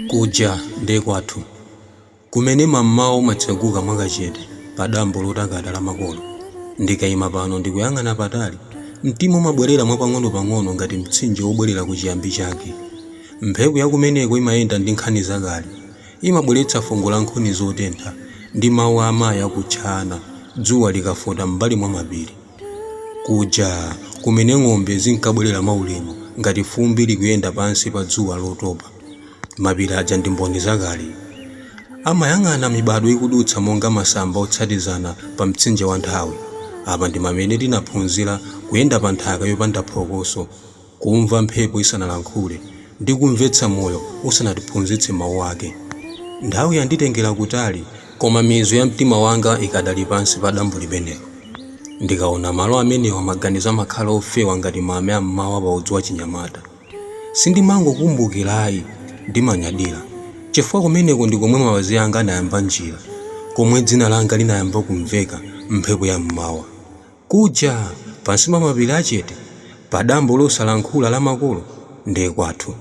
Kuja ndekwathu kumene mammawo matseguka mwakachete pa dambo lotakata la makolo. Ndikayima pano ndikuyang'ana patali, mtima umabwerera mwapang'ono-pang'ono ngati mtsinje wobwerera ku chiyambi chake. Mphepo yakumeneko imayenda ndi nkhani zakale, imabweretsa fungo la nkhuni zotentha ndi mawu a amayi akutchana dzuwa likafota m'mbali mwa mapiri. Kuja kumene ng'ombe zinkabwerera maulemu ngati fumbi likuyenda pansi pa dzuwa lotopa. Mapiri aja ndi mboni zakale, amayang'ana mibado ikudutsa monga masamba otsatizana pa mtsinje wa nthawi. Apa ndi pamene tinaphunzira kuyenda pa nthaka yopanda phokoso, kumva mphepo isanalankhule ndi kumvetsa moyo usanatiphunzitse mawu ake. Nthawi yanditengera kutali, koma mizu ya mtima wanga ikadali pansi pa dambo limenelo. Ndikaona malo amenewa maganizo amakhala ofewa ngati mame ammawa pa udzu wa chinyamata. Sindimangokumbukirayi, ndimanyadira, chifukwa kumeneko ndi komwe mapazi anga anayamba njira, komwe dzina langa linayamba kumveka mphepo ya mmawa. Kuja pansi pa mapiri achete, pa dambo losalankhula la makolo, ndekwathu.